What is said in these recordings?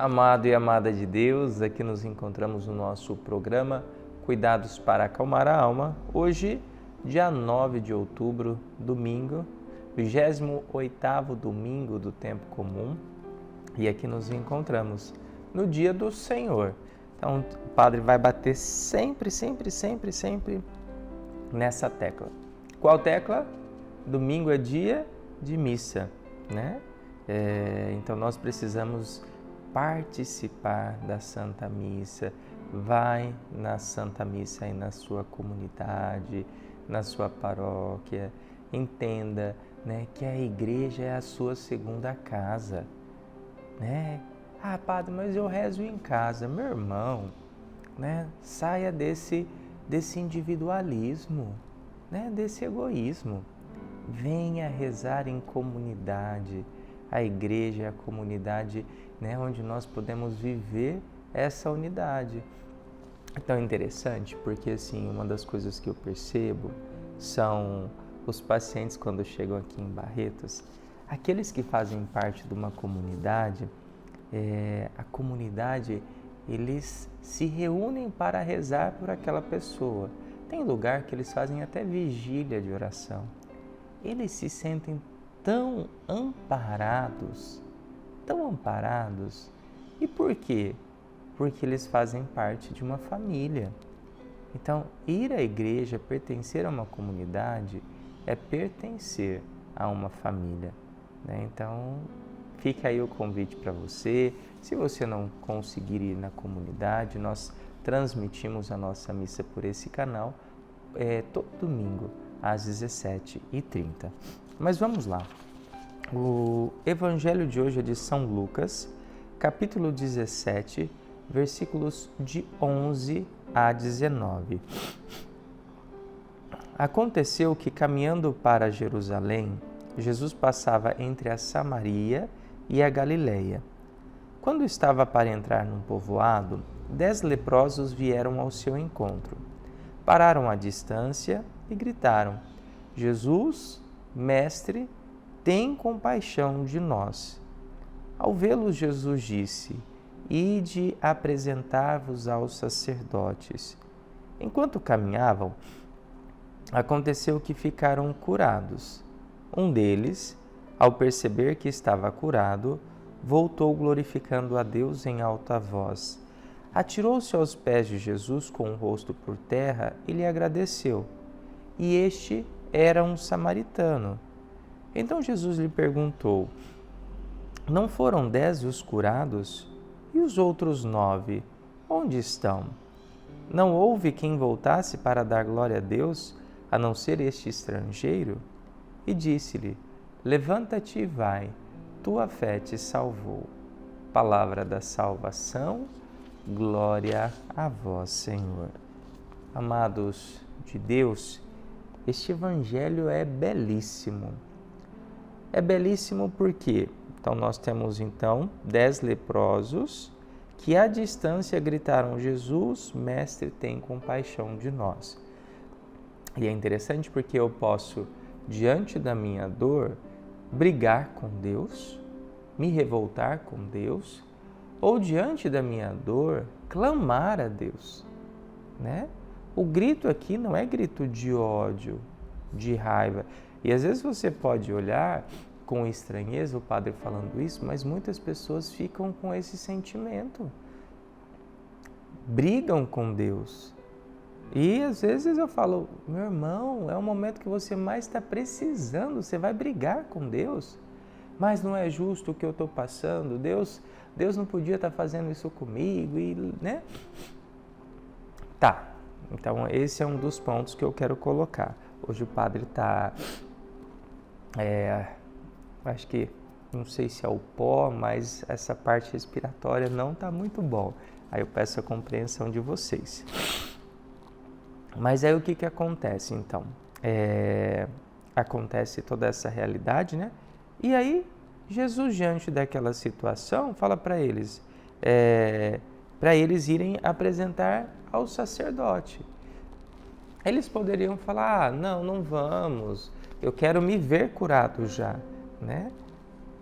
Amado e amada de Deus, aqui nos encontramos no nosso programa Cuidados para Acalmar a Alma. Hoje, dia 9 de outubro, domingo, 28º domingo do tempo comum. E aqui nos encontramos no dia do Senhor. Então, o Padre vai bater sempre nessa tecla. Qual tecla? Domingo é dia de missa, né? Então, nós precisamos participar da Santa Missa. Vai na Santa Missa aí na sua comunidade, na sua paróquia. Entenda, né, que a igreja é a sua segunda casa, né? Ah, padre, mas eu rezo em casa. Meu irmão, né? Saia desse individualismo, né? Desse egoísmo. Venha rezar em comunidade. A igreja é a comunidade, né, onde nós podemos viver essa unidade. Então é interessante porque, assim, uma das coisas que eu percebo são os pacientes quando chegam aqui em Barretos, aqueles que fazem parte de uma comunidade, a comunidade, eles se reúnem para rezar por aquela pessoa. Tem lugar que eles fazem até vigília de oração. Eles se sentem tão amparados. E por quê? Porque eles fazem parte de uma família. Então, ir à igreja, pertencer a uma comunidade, é pertencer a uma família, né? Então, fica aí o convite para você. Se você não conseguir ir na comunidade, nós transmitimos a nossa missa por esse canal todo domingo, às 17h30. Mas vamos lá. O Evangelho de hoje é de São Lucas, capítulo 17, versículos de 11 a 19. Aconteceu que, caminhando para Jerusalém, Jesus passava entre a Samaria e a Galileia. Quando estava para entrar num povoado, 10 leprosos vieram ao seu encontro. Pararam à distância e gritaram: Jesus, Mestre, tem compaixão de nós. Ao vê-los, Jesus disse: Ide apresentar-vos aos sacerdotes. Enquanto caminhavam, aconteceu que ficaram curados. Um deles, ao perceber que estava curado, voltou glorificando a Deus em alta voz. Atirou-se aos pés de Jesus com o rosto por terra e lhe agradeceu. E este era um samaritano. Então Jesus lhe perguntou: Não foram 10 os curados? E os outros 9, onde estão? Não houve quem voltasse para dar glória a Deus, a não ser este estrangeiro? E disse-lhe: Levanta-te e vai, tua fé te salvou. Palavra da salvação, glória a vós, Senhor. Amados de Deus, este evangelho é belíssimo. É belíssimo porque, então nós temos 10 leprosos que à distância gritaram: Jesus, Mestre, tem compaixão de nós. E é interessante porque eu posso, diante da minha dor, brigar com Deus, me revoltar com Deus, ou diante da minha dor, clamar a Deus, né? O grito aqui não é grito de ódio, de raiva. E às vezes você pode olhar com estranheza o padre falando isso, mas muitas pessoas ficam com esse sentimento. Brigam com Deus. E às vezes eu falo: meu irmão, é o momento que você mais está precisando, você vai brigar com Deus. Mas não é justo o que eu estou passando, Deus não podia estar fazendo isso comigo, né? Tá, então esse é um dos pontos que eu quero colocar. Hoje o padre está, acho que, não sei se é o pó, mas essa parte respiratória não está muito bom. Aí eu peço a compreensão de vocês. Mas aí o que acontece então? Acontece toda essa realidade, né? E aí Jesus, diante daquela situação, fala para eles irem apresentar ao sacerdote. Eles poderiam falar: não vamos, eu quero me ver curado já, né?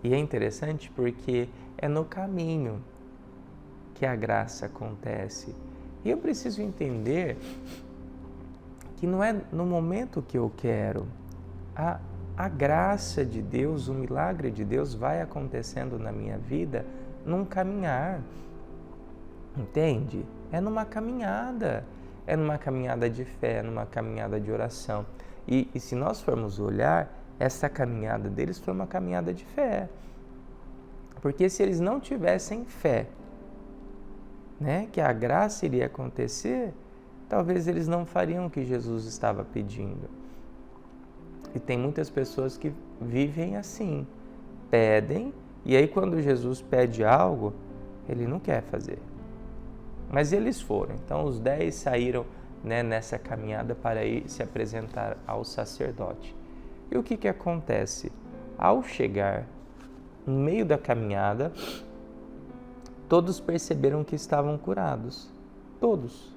E é interessante porque é no caminho. que a graça acontece. E eu preciso entender que não é no momento que eu quero. A graça de Deus, o milagre de Deus vai acontecendo na minha vida num caminhar. Entende? É numa caminhada de fé, numa caminhada de oração. E se nós formos olhar, essa caminhada deles foi uma caminhada de fé. Porque se eles não tivessem fé, né, que a graça iria acontecer, talvez eles não fariam o que Jesus estava pedindo. E tem muitas pessoas que vivem assim, pedem, e aí quando Jesus pede algo, ele não quer fazer. Mas eles foram. Então os 10 saíram, né, nessa caminhada para ir se apresentar ao sacerdote. E o que acontece? Ao chegar no meio da caminhada, todos perceberam que estavam curados. Todos.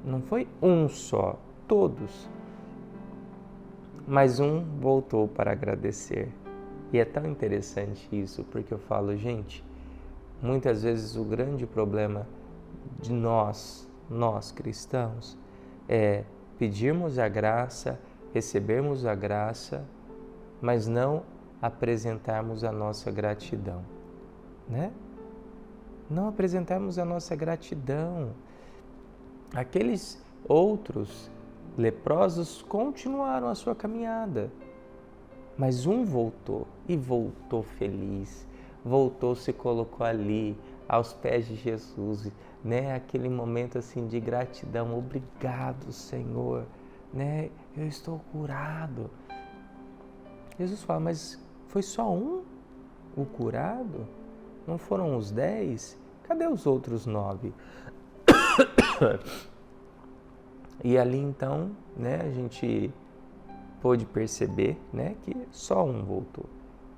Não foi um só, todos. Mas um voltou para agradecer. E é tão interessante isso, porque eu falo, gente, muitas vezes o grande problema de nós cristãos, é pedirmos a graça, recebermos a graça, mas não apresentarmos a nossa gratidão, né? Não apresentarmos a nossa gratidão. Aqueles outros leprosos continuaram a sua caminhada, mas um voltou, e voltou feliz, voltou, se colocou ali, aos pés de Jesus, né? Aquele momento assim de gratidão, obrigado, Senhor, né? Eu estou curado. Jesus fala, mas foi só um o curado? Não foram os 10? Cadê os outros 9? E ali então, né, a gente pôde perceber, né, que só um voltou.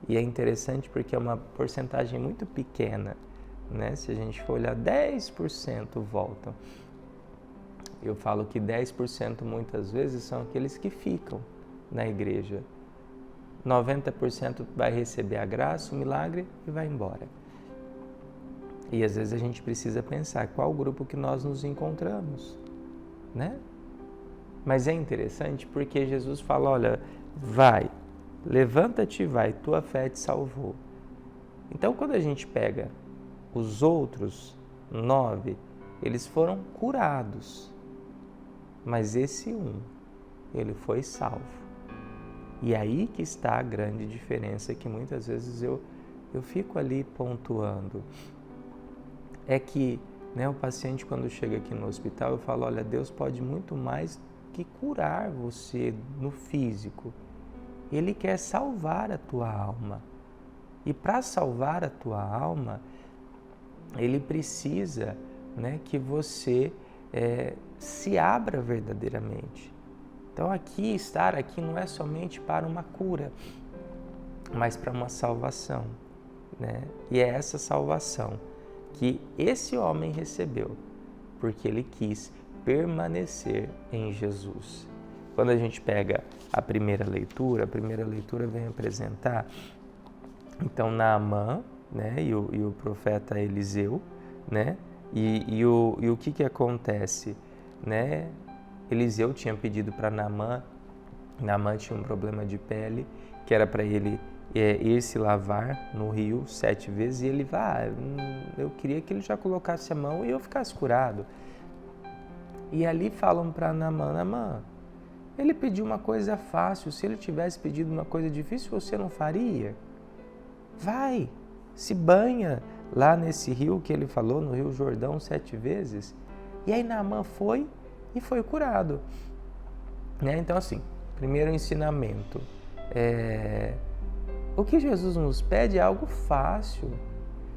E é interessante porque é uma porcentagem muito pequena, né? Se a gente for olhar, 10% voltam. Eu falo que 10% muitas vezes são aqueles que ficam na igreja. 90% vai receber a graça, o milagre e vai embora. E às vezes a gente precisa pensar qual grupo que nós nos encontramos, né? Mas é interessante porque Jesus fala, olha, vai, levanta-te e vai, tua fé te salvou. Então quando a gente pega os outros 9, eles foram curados, mas esse ele foi salvo. E aí que está a grande diferença que muitas vezes eu fico ali pontuando. É que, né, o paciente quando chega aqui no hospital, eu falo, olha, Deus pode muito mais que curar você no físico. Ele quer salvar a tua alma. E para salvar a tua alma, Ele precisa, né, que você se abra verdadeiramente. Então estar aqui não é somente para uma cura, mas para uma salvação, né? E é essa salvação que esse homem recebeu, porque ele quis permanecer em Jesus. Quando a gente pega a primeira leitura vem apresentar, então, Naamã, né, e o profeta Eliseu, né, e o que acontece, né? Eliseu tinha pedido para Naamã tinha um problema de pele, que era para ele ir se lavar no rio 7 vezes, e ele vai, eu queria que ele já colocasse a mão e eu ficasse curado. E ali falam para Naamã, ele pediu uma coisa fácil, se ele tivesse pedido uma coisa difícil, você não faria? Vai, se banha lá nesse rio que ele falou, no Rio Jordão 7 vezes. E aí Naamã foi e foi curado, né? Então assim, primeiro ensinamento, o que Jesus nos pede é algo fácil,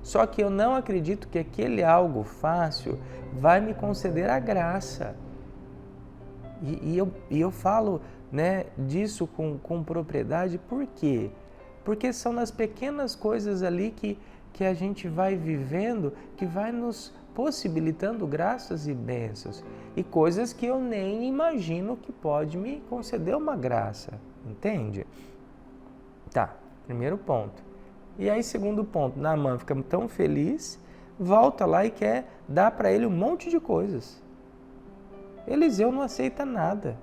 só que eu não acredito que aquele algo fácil vai me conceder a graça. E eu falo, né, disso com propriedade, por quê? Porque são nas pequenas coisas ali que a gente vai vivendo, que vai nos possibilitando graças e bênçãos. E coisas que eu nem imagino que pode me conceder uma graça. Entende? Tá, primeiro ponto. E aí, segundo ponto, Naamã fica tão feliz, volta lá e quer dar para ele um monte de coisas. Eliseu não aceita nada.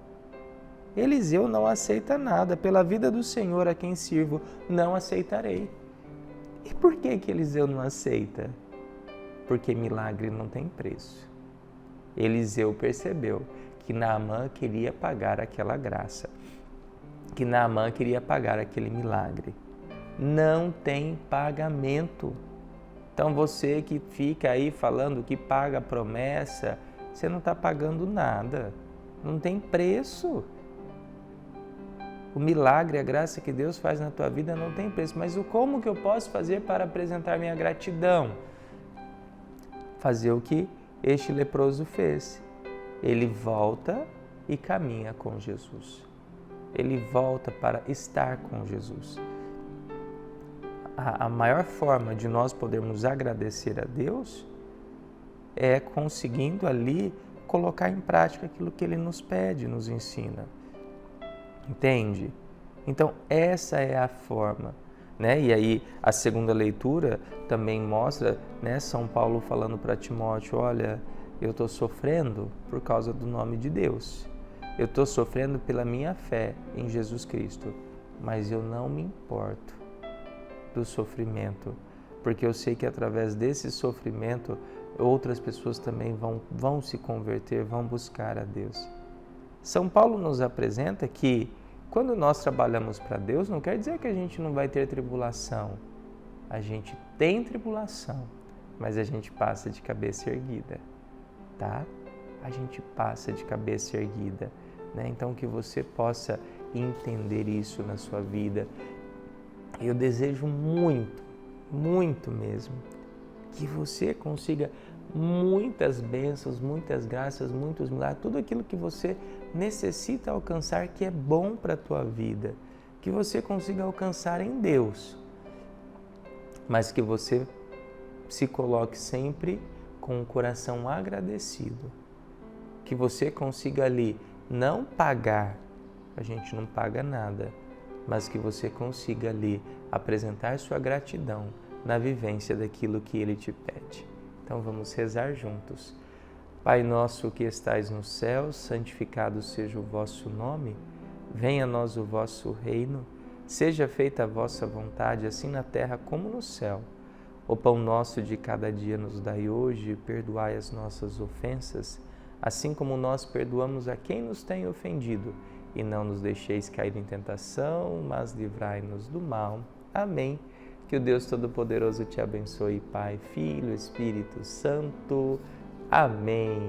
Eliseu não aceita nada. Pela vida do Senhor a quem sirvo, não aceitarei. E por que Eliseu não aceita? Porque milagre não tem preço. Eliseu percebeu que Naamã queria pagar aquela graça, que Naamã queria pagar aquele milagre. Não tem pagamento. Então você que fica aí falando que paga a promessa, você não está pagando nada. Não tem preço. O milagre, a graça que Deus faz na tua vida não tem preço. Mas como que eu posso fazer para apresentar minha gratidão? Fazer o que este leproso fez. Ele volta e caminha com Jesus. Ele volta para estar com Jesus. A maior forma de nós podermos agradecer a Deus é conseguindo ali colocar em prática aquilo que Ele nos pede, nos ensina. Entende? Então, essa é a forma. Né? E aí, a segunda leitura também mostra, né, São Paulo falando para Timóteo, olha, eu estou sofrendo por causa do nome de Deus. Eu estou sofrendo pela minha fé em Jesus Cristo, mas eu não me importo do sofrimento, porque eu sei que através desse sofrimento outras pessoas também vão se converter, vão buscar a Deus. São Paulo nos apresenta que quando nós trabalhamos para Deus, não quer dizer que a gente não vai ter tribulação. A gente tem tribulação, mas a gente passa de cabeça erguida, tá? A gente passa de cabeça erguida, né? Então que você possa entender isso na sua vida. Eu desejo muito, muito mesmo, que você consiga muitas bênçãos, muitas graças, muitos milagres, tudo aquilo que você necessita alcançar que é bom para a tua vida, que você consiga alcançar em Deus, mas que você se coloque sempre com o coração agradecido, que você consiga ali não pagar, a gente não paga nada, mas que você consiga ali apresentar sua gratidão na vivência daquilo que Ele te pede. Então vamos rezar juntos. Pai nosso que estais no céu, santificado seja o vosso nome. Venha a nós o vosso reino. Seja feita a vossa vontade, assim na terra como no céu. O pão nosso de cada dia nos dai hoje, perdoai as nossas ofensas, assim como nós perdoamos a quem nos tem ofendido. E não nos deixeis cair em tentação, mas livrai-nos do mal. Amém. Que o Deus Todo-Poderoso te abençoe, Pai, Filho, Espírito Santo. Amém.